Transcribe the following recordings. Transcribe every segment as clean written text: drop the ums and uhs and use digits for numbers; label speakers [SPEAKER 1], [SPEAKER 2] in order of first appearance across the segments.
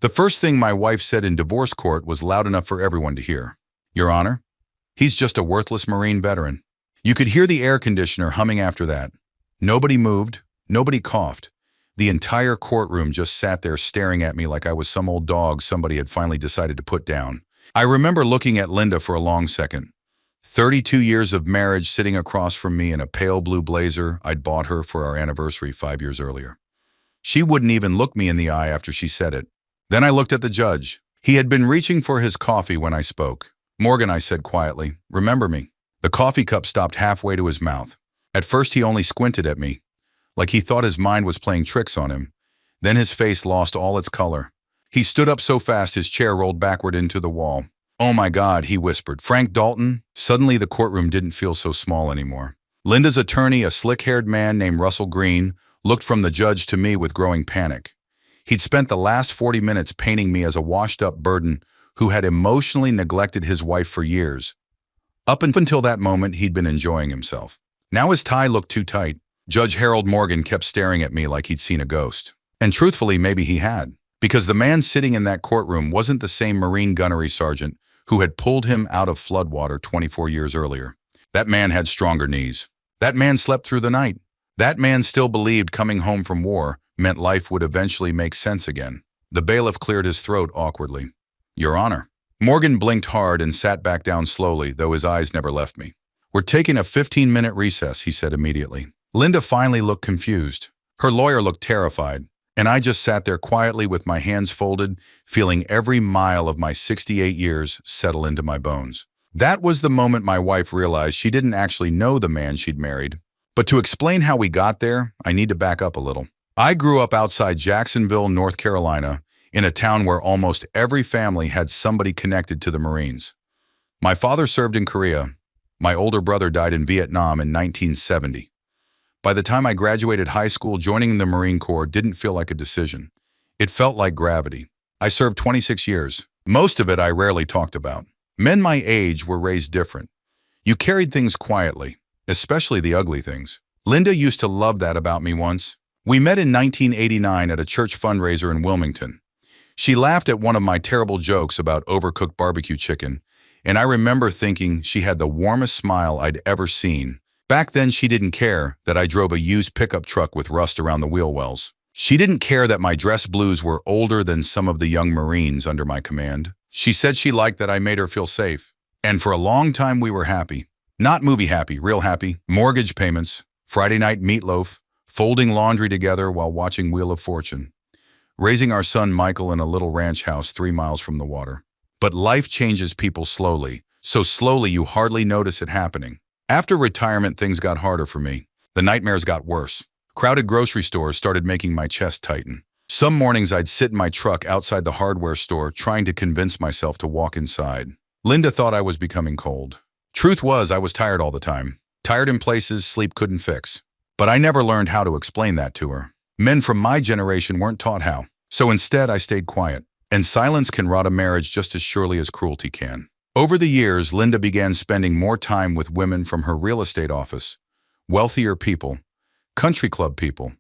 [SPEAKER 1] The first thing my wife said in divorce court was loud enough for everyone to hear. Your Honor, he's just a worthless Marine veteran. You could hear the air conditioner humming after that. Nobody moved, nobody coughed. The entire courtroom just sat there staring at me like I was some old dog somebody had finally decided to put down. I remember looking at Linda for a long second. 32 years of marriage sitting across from me in a pale blue blazer I'd bought her for our anniversary 5 years earlier. She wouldn't even look me in the eye after she said it. Then I looked at the judge. He had been reaching for his coffee when I spoke. Morgan, I said quietly, remember me. The coffee cup stopped halfway to his mouth. At first he only squinted at me, like he thought his mind was playing tricks on him. Then his face lost all its color. He stood up so fast his chair rolled backward into the wall. Oh my God, he whispered. Frank Dalton? Suddenly the courtroom didn't feel so small anymore. Linda's attorney, a slick-haired man named Russell Green, looked from the judge to me with growing panic. He'd spent the last 40 minutes painting me as a washed-up burden who had emotionally neglected his wife for years. Up until that moment, he'd been enjoying himself. Now his tie looked too tight. Judge Harold Morgan kept staring at me like he'd seen a ghost. And truthfully, maybe he had. Because the man sitting in that courtroom wasn't the same Marine gunnery sergeant who had pulled him out of floodwater 24 years earlier. That man had stronger knees. That man slept through the night. That man still believed coming home from war meant life would eventually make sense again. The bailiff cleared his throat awkwardly. Your Honor. Morgan blinked hard and sat back down slowly, though his eyes never left me. We're taking a 15-minute recess, he said immediately. Linda finally looked confused. Her lawyer looked terrified, and I just sat there quietly with my hands folded, feeling every mile of my 68 years settle into my bones. That was the moment my wife realized she didn't actually know the man she'd married. But to explain how we got there, I need to back up a little. I grew up outside Jacksonville, North Carolina, in a town where almost every family had somebody connected to the Marines. My father served in Korea. My older brother died in Vietnam in 1970. By the time I graduated high school, joining the Marine Corps didn't feel like a decision. It felt like gravity. I served 26 years. Most of it I rarely talked about. Men my age were raised different. You carried things quietly, especially the ugly things. Linda used to love that about me once. We met in 1989 at a church fundraiser in Wilmington. She laughed at one of my terrible jokes about overcooked barbecue chicken, and I remember thinking she had the warmest smile I'd ever seen. Back then she didn't care that I drove a used pickup truck with rust around the wheel wells. She didn't care that my dress blues were older than some of the young Marines under my command. She said she liked that I made her feel safe. And for a long time we were happy. Not movie happy, real happy. Mortgage payments, Friday night meatloaf, folding laundry together while watching Wheel of Fortune, raising our son Michael in a little ranch house 3 miles from the water. But life changes people slowly, so slowly you hardly notice it happening. After retirement, things got harder for me. The nightmares got worse. Crowded grocery stores started making my chest tighten. Some mornings I'd sit in my truck outside the hardware store trying to convince myself to walk inside. Linda thought I was becoming cold. Truth was, I was tired all the time. Tired in places sleep couldn't fix. But I never learned how to explain that to her. Men from my generation weren't taught how. So instead I stayed quiet. And silence can rot a marriage just as surely as cruelty can. Over the years, Linda began spending more time with women from her real estate office, wealthier people, country club people,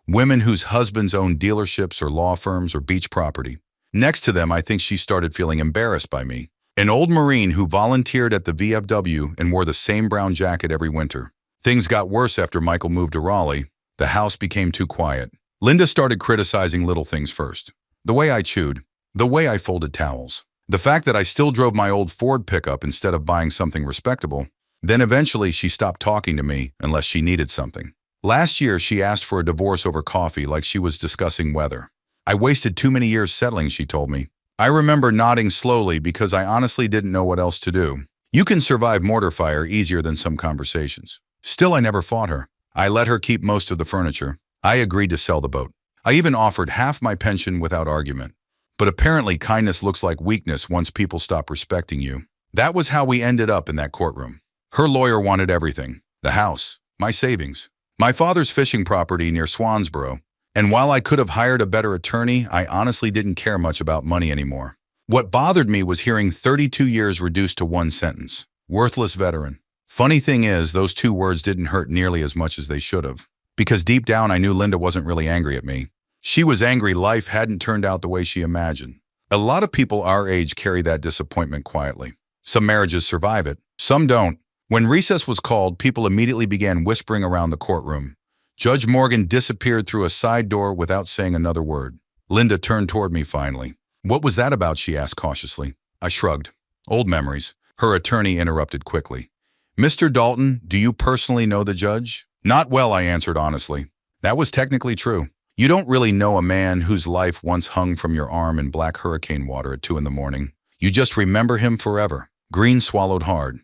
[SPEAKER 1] women whose husbands owned dealerships or law firms or beach property. Next to them, I think she started feeling embarrassed by me, an old Marine who volunteered at the VFW and wore the same brown jacket every winter. Things got worse after Michael moved to Raleigh. The house became too quiet. Linda started criticizing little things first. The way I chewed, the way I folded towels, the fact that I still drove my old Ford pickup instead of buying something respectable. Then eventually she stopped talking to me unless she needed something. Last year she asked for a divorce over coffee like she was discussing weather. I wasted too many years settling, she told me. I remember nodding slowly because I honestly didn't know what else to do. You can survive mortar fire easier than some conversations. Still, I never fought her. I let her keep most of the furniture. I agreed to sell the boat. I even offered half my pension without argument. But apparently kindness looks like weakness once people stop respecting you. That was how we ended up in that courtroom. Her lawyer wanted everything. The house, my savings, my father's fishing property near Swansboro. And while I could have hired a better attorney, I honestly didn't care much about money anymore. What bothered me was hearing 32 years reduced to one sentence. Worthless veteran. Funny thing is, those 2 words didn't hurt nearly as much as they should have. Because deep down I knew Linda wasn't really angry at me. She was angry life hadn't turned out the way she imagined. A lot of people our age carry that disappointment quietly. Some marriages survive it, some don't. When recess was called, people immediately began whispering around the courtroom. Judge Morgan disappeared through a side door without saying another word. Linda turned toward me finally. What was that about? She asked cautiously. I shrugged. Old memories. Her attorney interrupted quickly. Mr. Dalton, do you personally know the judge? Not well, I answered honestly. That was technically true. You don't really know a man whose life once hung from your arm in black hurricane water at 2 in the morning. You just remember him forever. Green swallowed hard.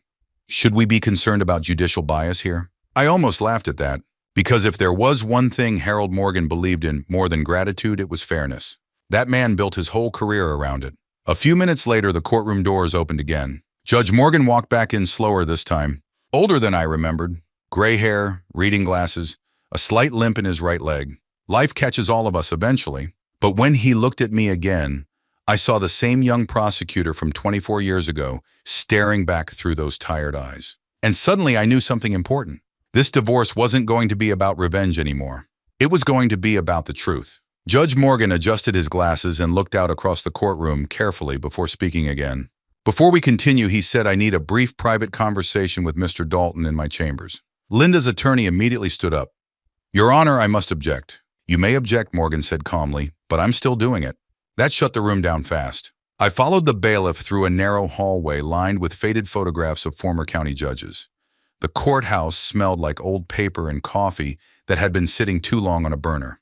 [SPEAKER 1] Should we be concerned about judicial bias here? I almost laughed at that, because if there was one thing Harold Morgan believed in more than gratitude, it was fairness. That man built his whole career around it. A few minutes later, the courtroom doors opened again. Judge Morgan walked back in slower this time. Older than I remembered. Gray hair, reading glasses, a slight limp in his right leg. Life catches all of us eventually. But when he looked at me again, I saw the same young prosecutor from 24 years ago staring back through those tired eyes. And suddenly I knew something important. This divorce wasn't going to be about revenge anymore. It was going to be about the truth. Judge Morgan adjusted his glasses and looked out across the courtroom carefully before speaking again. Before we continue, he said, I need a brief private conversation with Mr. Dalton in my chambers. Linda's attorney immediately stood up. Your Honor, I must object. You may object, Morgan said calmly, but I'm still doing it. That shut the room down fast. I followed the bailiff through a narrow hallway lined with faded photographs of former county judges. The courthouse smelled like old paper and coffee that had been sitting too long on a burner.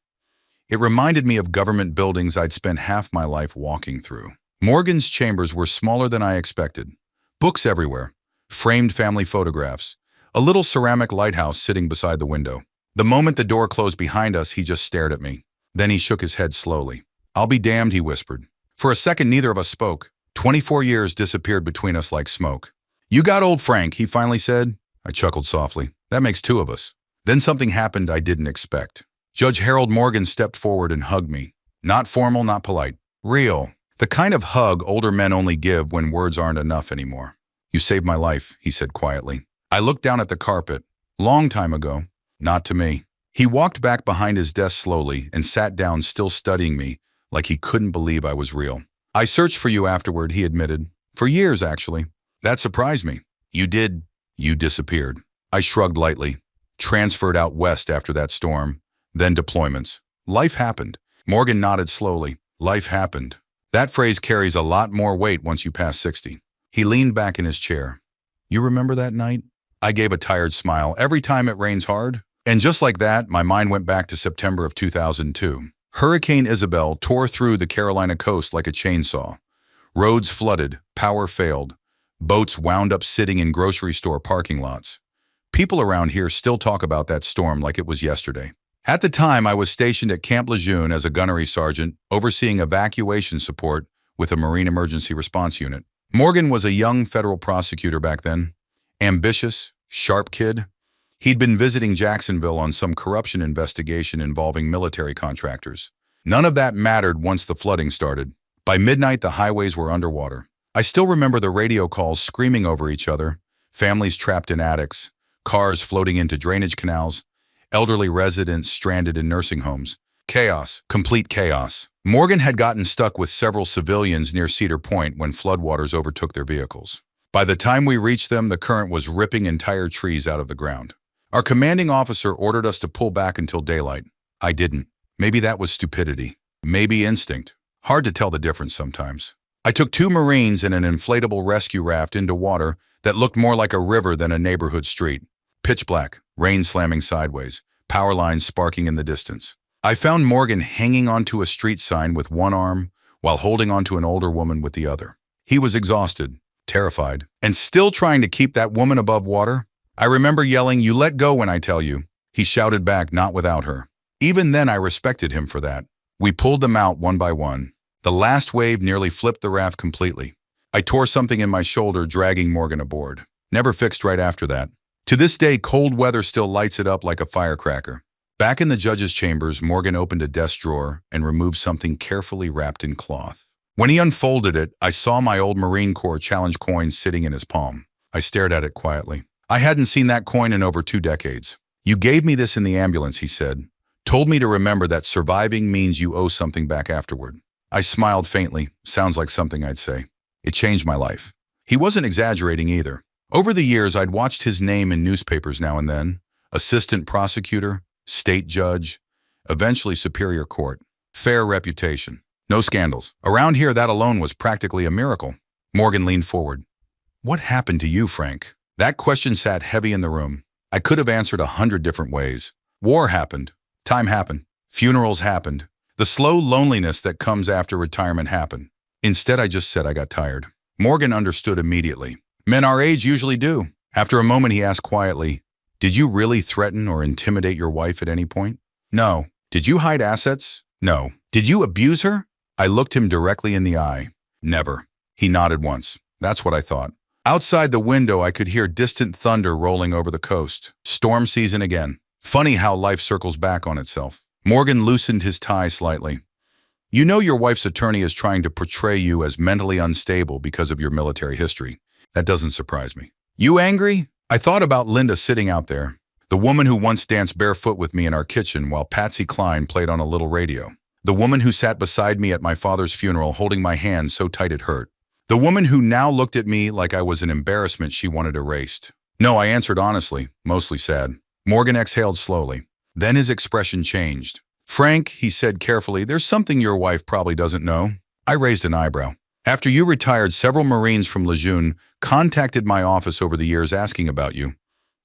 [SPEAKER 1] It reminded me of government buildings I'd spent half my life walking through. Morgan's chambers were smaller than I expected. Books everywhere, framed family photographs, a little ceramic lighthouse sitting beside the window. The moment the door closed behind us, he just stared at me. Then he shook his head slowly. I'll be damned, he whispered. For a second, neither of us spoke. 24 years disappeared between us like smoke. You got old Frank, he finally said. I chuckled softly. That makes two of us. Then something happened I didn't expect. Judge Harold Morgan stepped forward and hugged me. Not formal, not polite. Real. The kind of hug older men only give when words aren't enough anymore. You saved my life, he said quietly. I looked down at the carpet. Long time ago. Not to me. He walked back behind his desk slowly and sat down, still studying me, like he couldn't believe I was real. I searched for you afterward, he admitted. For years, actually. That surprised me. You did. You disappeared. I shrugged lightly. Transferred out west after that storm. Then deployments. Life happened. Morgan nodded slowly. Life happened. That phrase carries a lot more weight once you pass 60. He leaned back in his chair. You remember that night? I gave a tired smile. Every time it rains hard? And just like that, my mind went back to September of 2002. Hurricane Isabel tore through the Carolina coast like a chainsaw. Roads flooded, power failed. Boats wound up sitting in grocery store parking lots. People around here still talk about that storm like it was yesterday. At the time, I was stationed at Camp Lejeune as a gunnery sergeant, overseeing evacuation support with a Marine Emergency Response Unit. Morgan was a young federal prosecutor back then. Ambitious, sharp kid. He'd been visiting Jacksonville on some corruption investigation involving military contractors. None of that mattered once the flooding started. By midnight, the highways were underwater. I still remember the radio calls screaming over each other, families trapped in attics, cars floating into drainage canals, elderly residents stranded in nursing homes. Chaos, complete chaos. Morgan had gotten stuck with several civilians near Cedar Point when floodwaters overtook their vehicles. By the time we reached them, the current was ripping entire trees out of the ground. Our commanding officer ordered us to pull back until daylight. I didn't. Maybe that was stupidity. Maybe instinct. Hard to tell the difference sometimes. I took 2 Marines and an inflatable rescue raft into water that looked more like a river than a neighborhood street. Pitch black, rain slamming sideways, power lines sparking in the distance. I found Morgan hanging onto a street sign with one arm while holding onto an older woman with the other. He was exhausted, terrified, and still trying to keep that woman above water. I remember yelling, "You let go when I tell you." He shouted back, "Not without her." Even then, I respected him for that. We pulled them out one by one. The last wave nearly flipped the raft completely. I tore something in my shoulder, dragging Morgan aboard. Never fixed right after that. To this day, cold weather still lights it up like a firecracker. Back in the judge's chambers, Morgan opened a desk drawer and removed something carefully wrapped in cloth. When he unfolded it, I saw my old Marine Corps challenge coin sitting in his palm. I stared at it quietly. I hadn't seen that coin in over 2 decades. "You gave me this in the ambulance," he said. Told me to remember that surviving means you owe something back afterward. I smiled faintly. Sounds like something I'd say. It changed my life. He wasn't exaggerating either. Over the years, I'd watched his name in newspapers now and then. Assistant prosecutor, state judge, eventually superior court. Fair reputation. No scandals. Around here, that alone was practically a miracle. Morgan leaned forward. What happened to you, Frank? That question sat heavy in the room. I could have answered 100 different ways. War happened. Time happened. Funerals happened. The slow loneliness that comes after retirement happened. Instead, I just said I got tired. Morgan understood immediately. Men our age usually do. After a moment, he asked quietly, did you really threaten or intimidate your wife at any point? No. Did you hide assets? No. Did you abuse her? I looked him directly in the eye. Never. He nodded once. That's what I thought. Outside the window, I could hear distant thunder rolling over the coast. Storm season again. Funny how life circles back on itself. Morgan loosened his tie slightly. You know your wife's attorney is trying to portray you as mentally unstable because of your military history. That doesn't surprise me. You angry? I thought about Linda sitting out there, the woman who once danced barefoot with me in our kitchen while Patsy Cline played on a little radio. The woman who sat beside me at my father's funeral holding my hand so tight it hurt. The woman who now looked at me like I was an embarrassment she wanted erased. No, I answered honestly, mostly sad. Morgan exhaled slowly. Then his expression changed. Frank, he said carefully, there's something your wife probably doesn't know. I raised an eyebrow. After you retired, several Marines from Lejeune contacted my office over the years asking about you.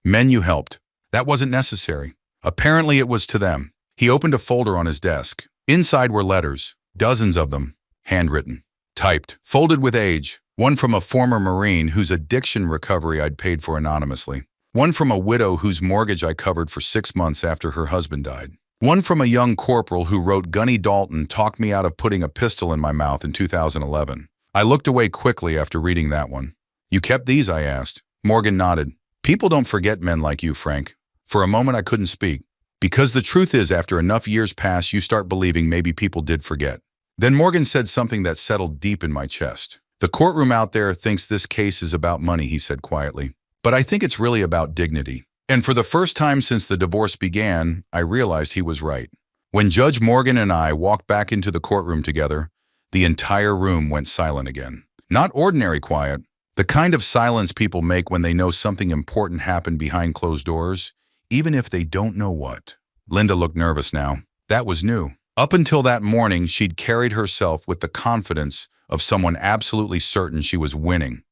[SPEAKER 1] Men you helped. That wasn't necessary. Apparently it was to them. He opened a folder on his desk. Inside were letters, dozens of them, handwritten, typed, folded with age. One from a former Marine whose addiction recovery I'd paid for anonymously. One from a widow whose mortgage I covered for 6 months after her husband died. One from a young corporal who wrote Gunny Dalton talked me out of putting a pistol in my mouth in 2011. I looked away quickly after reading that one. You kept these? I asked. Morgan nodded. People don't forget men like you, Frank. For a moment I couldn't speak. Because the truth is, after enough years pass, you start believing maybe people did forget. Then Morgan said something that settled deep in my chest. The courtroom out there thinks this case is about money, he said quietly. But I think it's really about dignity. And for the first time since the divorce began, I realized he was right. When Judge Morgan and I walked back into the courtroom together, the entire room went silent again. Not ordinary quiet, the kind of silence people make when they know something important happened behind closed doors, even if they don't know what. Linda looked nervous now. That was new. Up until that morning, she'd carried herself with the confidence of someone absolutely certain she was winning.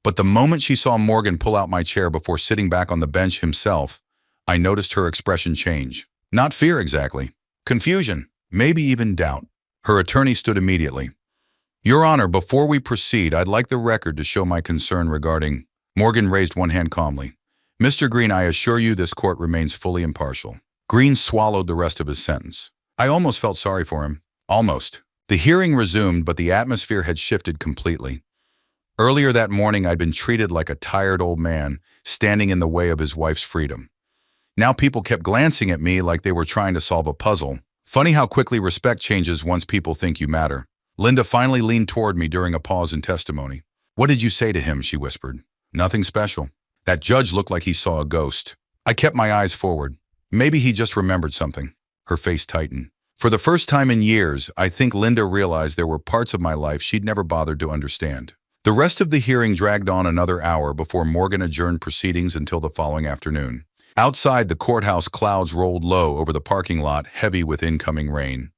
[SPEAKER 1] But the moment she saw Morgan pull out my chair before sitting back on the bench himself, I noticed her expression change. Not fear exactly. Confusion. Maybe even doubt. Her attorney stood immediately. Your Honor, before we proceed, I'd like the record to show my concern regarding... Morgan raised one hand calmly. Mr. Green, I assure you this court remains fully impartial. Green swallowed the rest of his sentence. I almost felt sorry for him. Almost. The hearing resumed, but the atmosphere had shifted completely. Earlier that morning, I'd been treated like a tired old man, standing in the way of his wife's freedom. Now people kept glancing at me like they were trying to solve a puzzle. Funny how quickly respect changes once people think you matter. Linda finally leaned toward me during a pause in testimony. What did you say to him? She whispered. Nothing special. That judge looked like he saw a ghost. I kept my eyes forward. Maybe he just remembered something. Her face tightened. For the first time in years, I think Linda realized there were parts of my life she'd never bothered to understand. The rest of the hearing dragged on another hour before Morgan adjourned proceedings until the following afternoon. Outside the courthouse, clouds rolled low over the parking lot, heavy with incoming rain.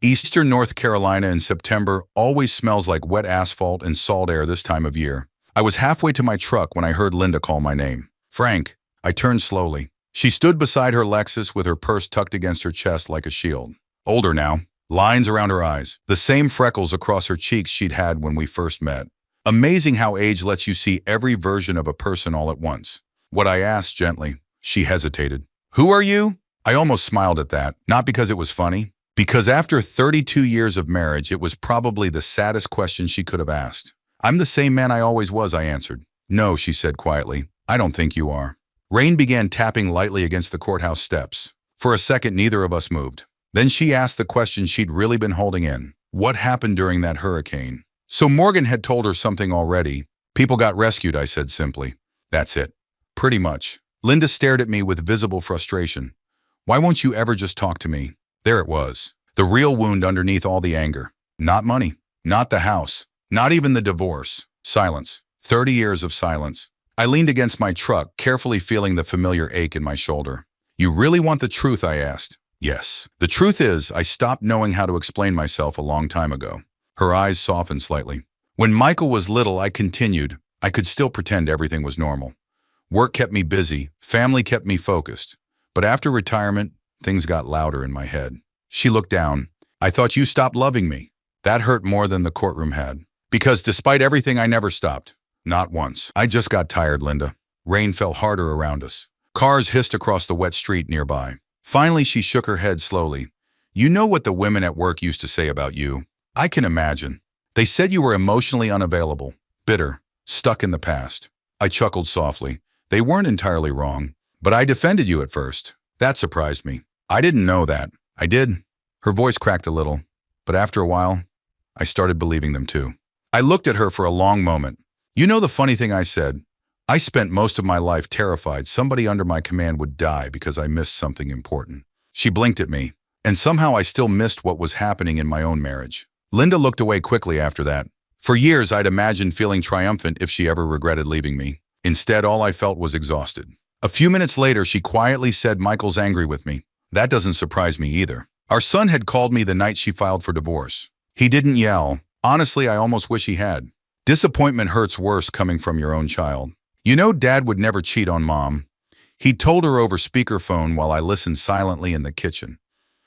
[SPEAKER 1] Eastern North Carolina in September always smells like wet asphalt and salt air this time of year. I was halfway to my truck when I heard Linda call my name. Frank. I turned slowly. She stood beside her Lexus with her purse tucked against her chest like a shield. Older now. Lines around her eyes. The same freckles across her cheeks she'd had when we first met. Amazing how age lets you see every version of a person all at once. What I asked gently. She hesitated. Who are you? I almost smiled at that, not because it was funny, because after 32 years of marriage, it was probably the saddest question she could have asked. I'm the same man I always was, I answered. No, she said quietly. I don't think you are. Rain began tapping lightly against the courthouse steps. For a second, neither of us moved. Then she asked the question she'd really been holding in. What happened during that hurricane? So Morgan had told her something already. People got rescued, I said simply. That's it. Pretty much. Linda stared at me with visible frustration. Why won't you ever just talk to me? There it was. The real wound underneath all the anger. Not money. Not the house. Not even the divorce. Silence. 30 years of silence. I leaned against my truck, carefully feeling the familiar ache in my shoulder. You really want the truth? I asked. Yes. The truth is, I stopped knowing how to explain myself a long time ago. Her eyes softened slightly. When Michael was little, I continued. I could still pretend everything was normal. Work kept me busy, family kept me focused. But after retirement, things got louder in my head. She looked down. I thought you stopped loving me. That hurt more than the courtroom had. Because despite everything, I never stopped. Not once. I just got tired, Linda. Rain fell harder around us. Cars hissed across the wet street nearby. Finally, she shook her head slowly. You know what the women at work used to say about you? I can imagine. They said you were emotionally unavailable, bitter, stuck in the past. I chuckled softly. They weren't entirely wrong, but I defended you at first. That surprised me. I didn't know that. I did. Her voice cracked a little, but after a while, I started believing them too. I looked at her for a long moment. You know the funny thing I said? I spent most of my life terrified somebody under my command would die because I missed something important. She blinked at me, and somehow I still missed what was happening in my own marriage. Linda looked away quickly after that. For years, I'd imagined feeling triumphant if she ever regretted leaving me. Instead, all I felt was exhausted. A few minutes later, she quietly said, Michael's angry with me. That doesn't surprise me either. Our son had called me the night she filed for divorce. He didn't yell. Honestly, I almost wish he had. Disappointment hurts worse coming from your own child. You know, Dad would never cheat on Mom. He told her over speakerphone while I listened silently in the kitchen.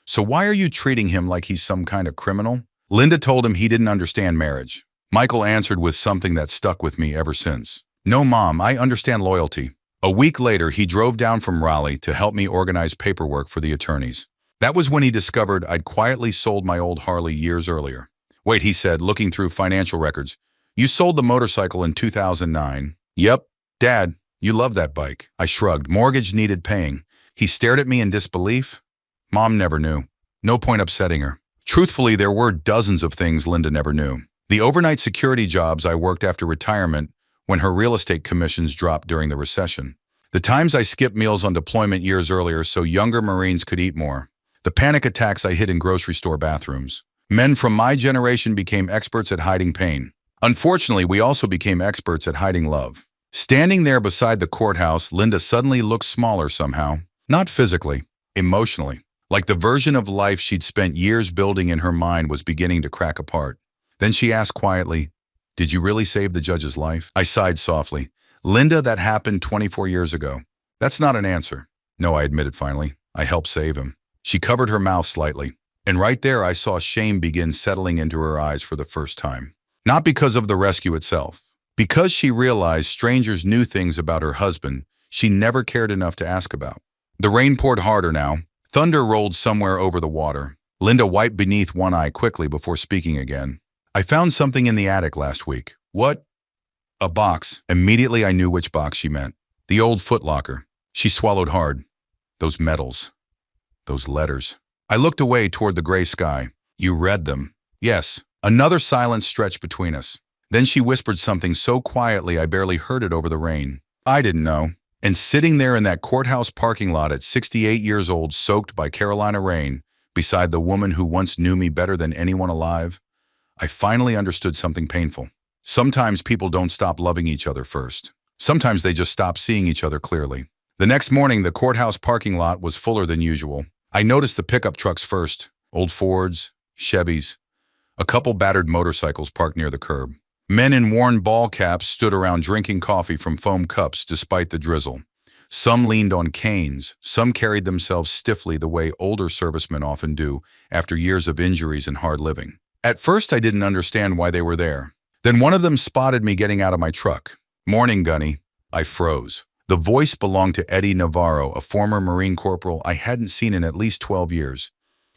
[SPEAKER 1] So why are you treating him like he's some kind of criminal? Linda told him he didn't understand marriage. Michael answered with something that stuck with me ever since. No, Mom, I understand loyalty. A week later, he drove down from Raleigh to help me organize paperwork for the attorneys. That was when he discovered I'd quietly sold my old Harley years earlier. Wait, he said, looking through financial records. You sold the motorcycle in 2009. Yep. Dad, you love that bike. I shrugged. Mortgage needed paying. He stared at me in disbelief. Mom never knew. No point upsetting her. Truthfully, there were dozens of things Linda never knew. The overnight security jobs I worked after retirement when her real estate commissions dropped during the recession. The times I skipped meals on deployment years earlier so younger Marines could eat more. The panic attacks I hid in grocery store bathrooms. Men from my generation became experts at hiding pain. Unfortunately, we also became experts at hiding love. Standing there beside the courthouse, Linda suddenly looked smaller somehow. Not physically, emotionally. Like the version of life she'd spent years building in her mind was beginning to crack apart. Then she asked quietly, Did you really save the judge's life? I sighed softly. Linda, that happened 24 years ago. That's not an answer. No, I admitted finally. I helped save him. She covered her mouth slightly. And right there I saw shame begin settling into her eyes for the first time. Not because of the rescue itself. Because she realized strangers knew things about her husband she never cared enough to ask about. The rain poured harder now. Thunder rolled somewhere over the water. Linda wiped beneath one eye quickly before speaking again. I found something in the attic last week. What? A box. Immediately I knew which box she meant. The old footlocker. She swallowed hard. Those medals. Those letters. I looked away toward the gray sky. You read them. Yes. Another silence stretched between us. Then she whispered something so quietly I barely heard it over the rain. I didn't know. And sitting there in that courthouse parking lot at 68 years old, soaked by Carolina rain, beside the woman who once knew me better than anyone alive, I finally understood something painful. Sometimes people don't stop loving each other first. Sometimes they just stop seeing each other clearly. The next morning, the courthouse parking lot was fuller than usual. I noticed the pickup trucks first, old Fords, Chevys, a couple battered motorcycles parked near the curb. Men in worn ball caps stood around drinking coffee from foam cups despite the drizzle. Some leaned on canes, some carried themselves stiffly the way older servicemen often do after years of injuries and hard living. At first I didn't understand why they were there. Then one of them spotted me getting out of my truck. Morning, Gunny. I froze. The voice belonged to Eddie Navarro, a former Marine corporal I hadn't seen in at least 12 years.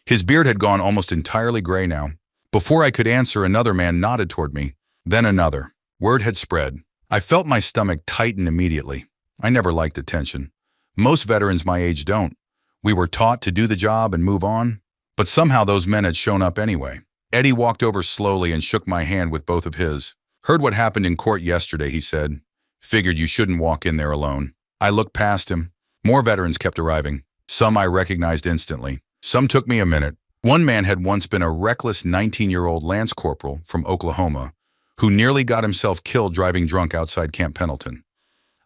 [SPEAKER 1] His beard had gone almost entirely gray now. Before I could answer, another man nodded toward me. Then another. Word had spread. I felt my stomach tighten immediately. I never liked attention. Most veterans my age don't. We were taught to do the job and move on. But somehow those men had shown up anyway. Eddie walked over slowly and shook my hand with both of his. Heard what happened in court yesterday, he said. Figured you shouldn't walk in there alone. I looked past him. More veterans kept arriving. Some I recognized instantly. Some took me a minute. One man had once been a reckless 19-year-old lance corporal from Oklahoma who nearly got himself killed driving drunk outside Camp Pendleton.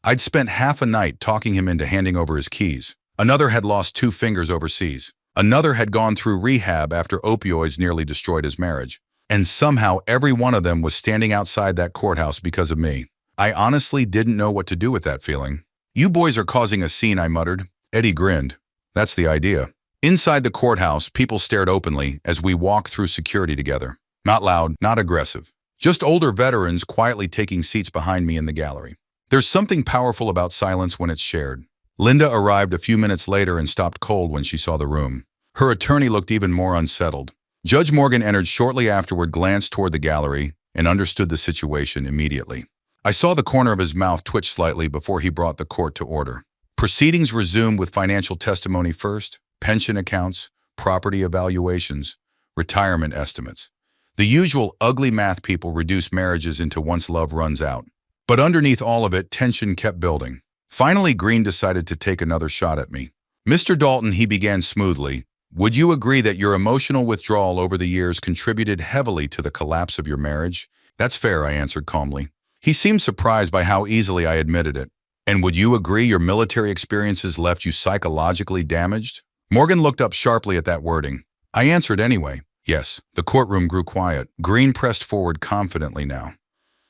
[SPEAKER 1] I'd spent half a night talking him into handing over his keys. Another had lost 2 fingers overseas. Another had gone through rehab after opioids nearly destroyed his marriage. And somehow every one of them was standing outside that courthouse because of me. I honestly didn't know what to do with that feeling. "You boys are causing a scene," I muttered. Eddie grinned. "That's the idea." Inside the courthouse, people stared openly as we walked through security together. Not loud, not aggressive. Just older veterans quietly taking seats behind me in the gallery. There's something powerful about silence when it's shared. Linda arrived a few minutes later and stopped cold when she saw the room. Her attorney looked even more unsettled. Judge Morgan entered shortly afterward, glanced toward the gallery, and understood the situation immediately. I saw the corner of his mouth twitch slightly before he brought the court to order. Proceedings resumed with financial testimony first, pension accounts, property evaluations, retirement estimates. The usual ugly math people reduce marriages into once love runs out. But underneath all of it, tension kept building. Finally, Green decided to take another shot at me. "Mr. Dalton," he began smoothly, "would you agree that your emotional withdrawal over the years contributed heavily to the collapse of your marriage?" "That's fair," I answered calmly. He seemed surprised by how easily I admitted it. "And would you agree your military experiences left you psychologically damaged?" Morgan looked up sharply at that wording. I answered anyway. "Yes." The courtroom grew quiet. Green pressed forward confidently now.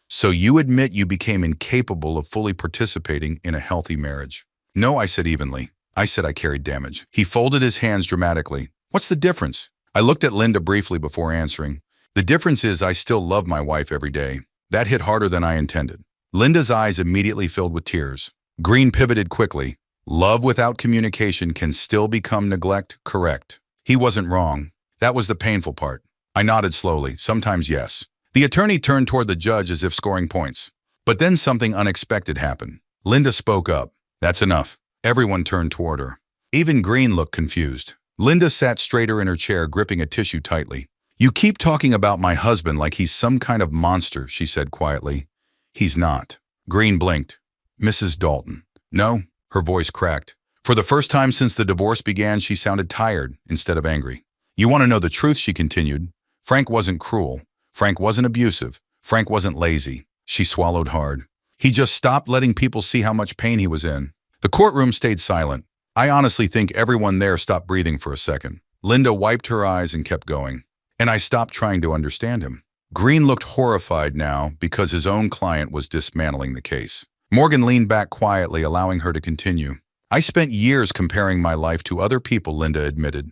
[SPEAKER 1] "So you admit you became incapable of fully participating in a healthy marriage?" "No," I said evenly. "I said I carried damage." He folded his hands dramatically. "What's the difference?" I looked at Linda briefly before answering. "The difference is I still love my wife every day." That hit harder than I intended. Linda's eyes immediately filled with tears. Green pivoted quickly. "Love without communication can still become neglect, correct?" He wasn't wrong. That was the painful part. I nodded slowly. "Sometimes yes." The attorney turned toward the judge as if scoring points. But then something unexpected happened. Linda spoke up. "That's enough." Everyone turned toward her. Even Green looked confused. Linda sat straighter in her chair, gripping a tissue tightly. "You keep talking about my husband like he's some kind of monster," she said quietly. "He's not." Green blinked. "Mrs. Dalton." "No." Her voice cracked. For the first time since the divorce began, she sounded tired instead of angry. "You want to know the truth," she continued. "Frank wasn't cruel. Frank wasn't abusive. Frank wasn't lazy." She swallowed hard. "He just stopped letting people see how much pain he was in." The courtroom stayed silent. I honestly think everyone there stopped breathing for a second. Linda wiped her eyes and kept going. "And I stopped trying to understand him." Green looked horrified now because his own client was dismantling the case. Morgan leaned back quietly, allowing her to continue. "I spent years comparing my life to other people," Linda admitted.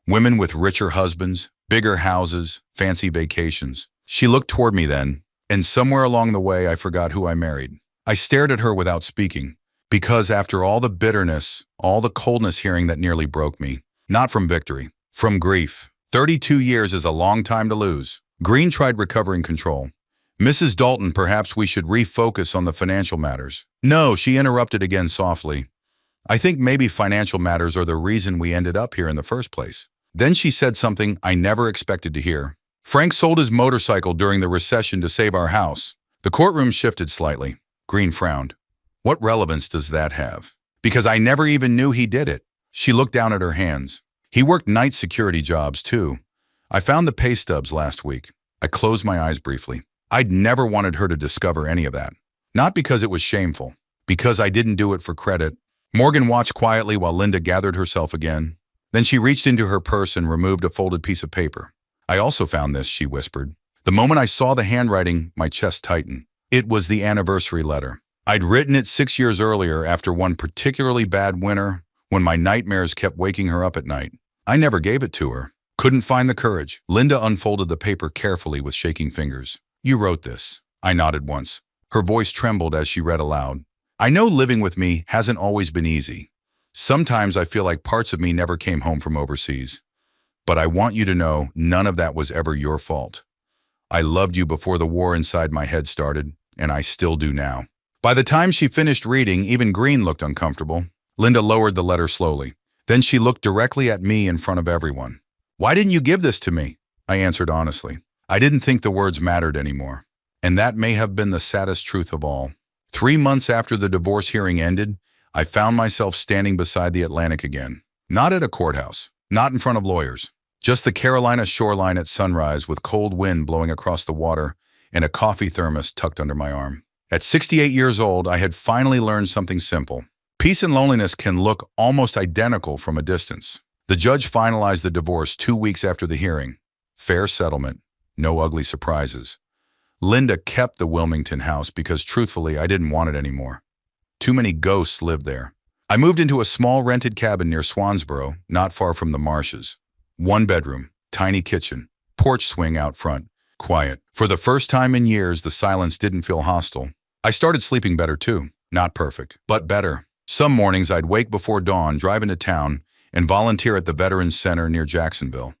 [SPEAKER 1] "Women with richer husbands, bigger houses, fancy vacations." She looked toward me then, and somewhere along the way I forgot who I married. I stared at her without speaking, because after all the bitterness, all the coldness hearing that nearly broke me, not from victory, from grief. 32 years is a long time to lose. Green tried recovering control. "Mrs. Dalton, perhaps we should refocus on the financial matters." "No," she interrupted again softly. "I think maybe financial matters are the reason we ended up here in the first place." Then she said something I never expected to hear. "Frank sold his motorcycle during the recession to save our house." The courtroom shifted slightly. Green frowned. "What relevance does that have?" "Because I never even knew he did it." She looked down at her hands. "He worked night security jobs too. I found the pay stubs last week." I closed my eyes briefly. I'd never wanted her to discover any of that. Not because it was shameful, because I didn't do it for credit. Morgan watched quietly while Linda gathered herself again. Then she reached into her purse and removed a folded piece of paper. "I also found this," she whispered. The moment I saw the handwriting, my chest tightened. It was the anniversary letter. I'd written it 6 years earlier after one particularly bad winter when my nightmares kept waking her up at night. I never gave it to her. Couldn't find the courage. Linda unfolded the paper carefully with shaking fingers. "You wrote this." I nodded once. Her voice trembled as she read aloud. "I know living with me hasn't always been easy. Sometimes I feel like parts of me never came home from overseas. But I want you to know none of that was ever your fault. I loved you before the war inside my head started, and I still do now." By the time she finished reading, even Green looked uncomfortable. Linda lowered the letter slowly. Then she looked directly at me in front of everyone. "Why didn't you give this to me?" I answered honestly. I didn't think the words mattered anymore. And that may have been the saddest truth of all. 3 months after the divorce hearing ended, I found myself standing beside the Atlantic again. Not at a courthouse. Not in front of lawyers. Just the Carolina shoreline at sunrise with cold wind blowing across the water and a coffee thermos tucked under my arm. At 68 years old, I had finally learned something simple. Peace and loneliness can look almost identical from a distance. The judge finalized the divorce 2 weeks after the hearing. Fair settlement. No ugly surprises. Linda kept the Wilmington house because, truthfully, I didn't want it anymore. Too many ghosts lived there. I moved into a small rented cabin near Swansboro, not far from the marshes. 1 bedroom, tiny kitchen, porch swing out front, quiet. For the first time in years, the silence didn't feel hostile. I started sleeping better too. Not perfect, but better. Some mornings I'd wake before dawn, drive into town, and volunteer at the Veterans Center near Jacksonville.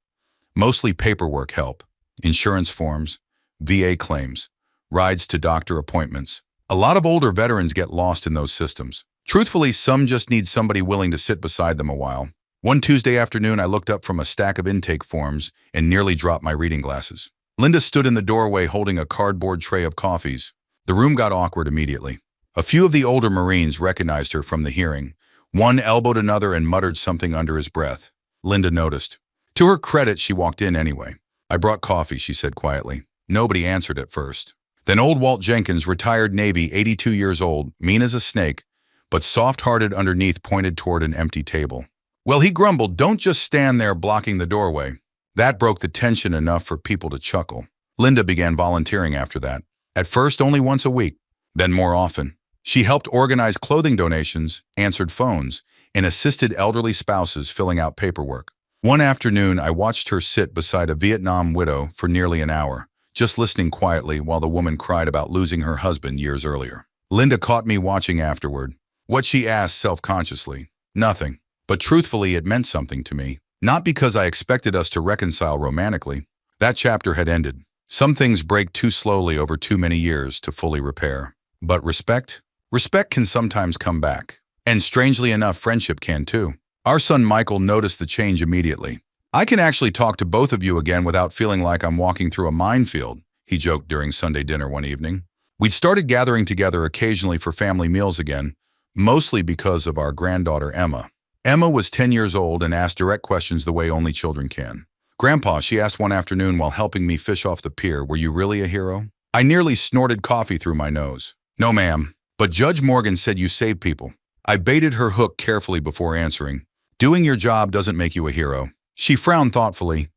[SPEAKER 1] Mostly paperwork help, insurance forms, VA claims, rides to doctor appointments. A lot of older veterans get lost in those systems. Truthfully, some just need somebody willing to sit beside them a while. One Tuesday afternoon, I looked up from a stack of intake forms and nearly dropped my reading glasses. Linda stood in the doorway holding a cardboard tray of coffees. The room got awkward immediately. A few of the older Marines recognized her from the hearing. One elbowed another and muttered something under his breath. Linda noticed. To her credit, she walked in anyway. I brought coffee, she said quietly. Nobody answered at first. Then old Walt Jenkins, retired Navy, 82 years old, mean as a snake, but soft-hearted underneath, pointed toward an empty table. Well, he grumbled, don't just stand there blocking the doorway. That broke the tension enough for people to chuckle. Linda began volunteering after that. At first, only once a week, then more often. She helped organize clothing donations, answered phones, and assisted elderly spouses filling out paperwork. One afternoon, I watched her sit beside a Vietnam widow for nearly an hour, just listening quietly while the woman cried about losing her husband years earlier. Linda caught me watching afterward. What she asked self-consciously? Nothing. But truthfully, it meant something to me. Not because I expected us to reconcile romantically. That chapter had ended. Some things break too slowly over too many years to fully repair. But respect? Respect can sometimes come back. And strangely enough, friendship can too. Our son Michael noticed the change immediately. I can actually talk to both of you again without feeling like I'm walking through a minefield, he joked during Sunday dinner one evening. We'd started gathering together occasionally for family meals again, mostly because of our granddaughter Emma. Emma was 10 years old and asked direct questions the way only children can. Grandpa, she asked one afternoon while helping me fish off the pier, were you really a hero? I nearly snorted coffee through my nose. No, ma'am. But Judge Morgan said you save people. I baited her hook carefully before answering. Doing your job doesn't make you a hero. She frowned thoughtfully.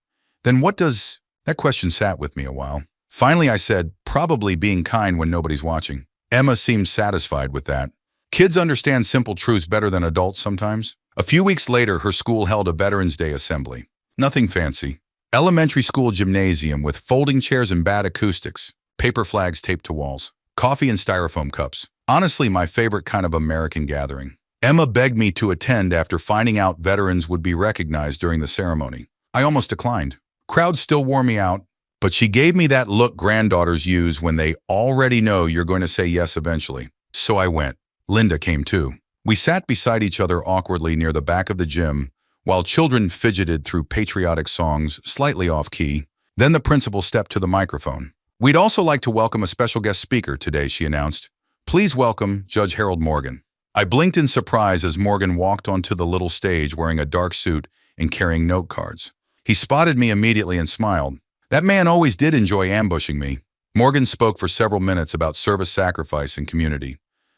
[SPEAKER 1] Then what does... That question sat with me a while. Finally, I said, probably being kind when nobody's watching. Emma seemed satisfied with that. Kids understand simple truths better than adults sometimes. A few weeks later, her school held a Veterans Day assembly. Nothing fancy. Elementary school gymnasium with folding chairs and bad acoustics. Paper flags taped to walls. Coffee and styrofoam cups. Honestly, my favorite kind of American gathering. Emma begged me to attend after finding out veterans would be recognized during the ceremony. I almost declined. Crowds still wore me out, but she gave me that look granddaughters use when they already know you're going to say yes eventually. So I went. Linda came too. We sat beside each other awkwardly near the back of the gym, while children fidgeted through patriotic songs, slightly off-key. Then the principal stepped to the microphone. We'd also like to welcome a special guest speaker today, she announced. Please welcome Judge Harold Morgan. I blinked in surprise as Morgan walked onto the little stage wearing a dark suit and carrying note cards. He spotted me immediately and smiled. That man always did enjoy ambushing me. Morgan spoke for several minutes about service sacrifice and community.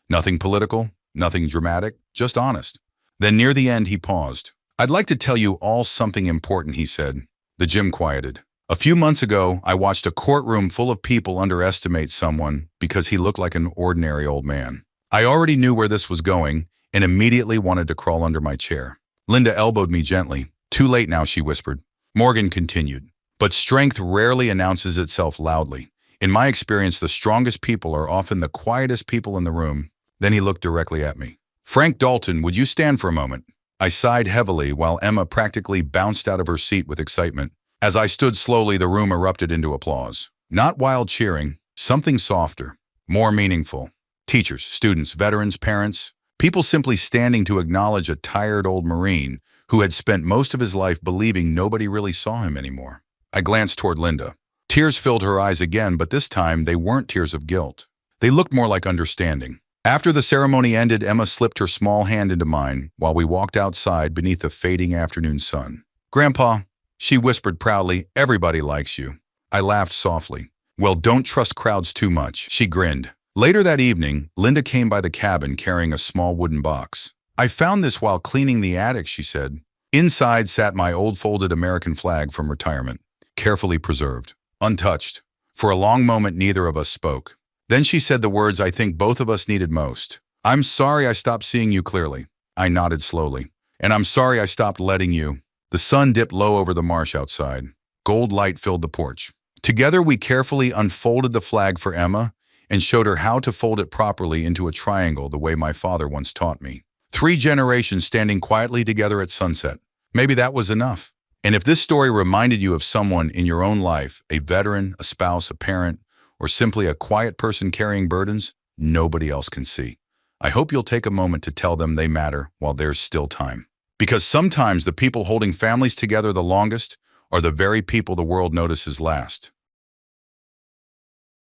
[SPEAKER 1] Nothing political, nothing dramatic, just honest. Then near the end he paused. I'd like to tell you all something important, he said. The gym quieted. A few months ago, I watched a courtroom full of people underestimate someone because he looked like an ordinary old man. I already knew where this was going and immediately wanted to crawl under my chair. Linda elbowed me gently. Too late now, she whispered. Morgan continued. But strength rarely announces itself loudly. In my experience, the strongest people are often the quietest people in the room. Then he looked directly at me. Frank Dalton, would you stand for a moment? I sighed heavily while Emma practically bounced out of her seat with excitement. As I stood slowly, the room erupted into applause. Not wild cheering, something softer, more meaningful. Teachers, students, veterans, parents, people simply standing to acknowledge a tired old Marine who had spent most of his life believing nobody really saw him anymore. I glanced toward Linda. Tears filled her eyes again, but this time they weren't tears of guilt. They looked more like understanding. After the ceremony ended, Emma slipped her small hand into mine while we walked outside beneath the fading afternoon sun. Grandpa, she whispered proudly, everybody likes you. I laughed softly. Well, don't trust crowds too much, she grinned. Later that evening, Linda came by the cabin carrying a small wooden box. I found this while cleaning the attic, she said. Inside sat my old folded American flag from retirement, carefully preserved, untouched. For a long moment, neither of us spoke. Then she said the words I think both of us needed most. I'm sorry I stopped seeing you clearly. I nodded slowly. And I'm sorry I stopped letting you. The sun dipped low over the marsh outside. Gold light filled the porch. Together we carefully unfolded the flag for Emma and showed her how to fold it properly into a triangle the way my father once taught me. 3 generations standing quietly together at sunset. Maybe that was enough. And if this story reminded you of someone in your own life, a veteran, a spouse, a parent, or simply a quiet person carrying burdens nobody else can see, I hope you'll take a moment to tell them they matter while there's still time. Because sometimes the people holding families together the longest are the very people the world notices last.